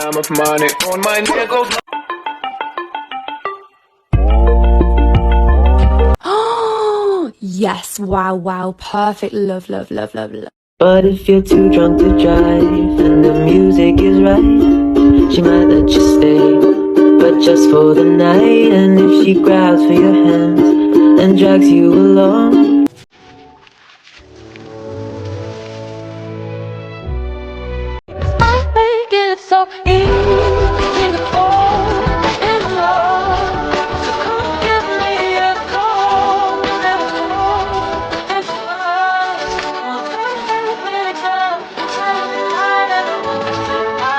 time of money on my nickel. Yes, wow, wow, perfect, love, love, love, love, love. But if you're too drunk to drive and the music is right, she might let you stay, but just for the night. And if she grabs for your hands and drags you along,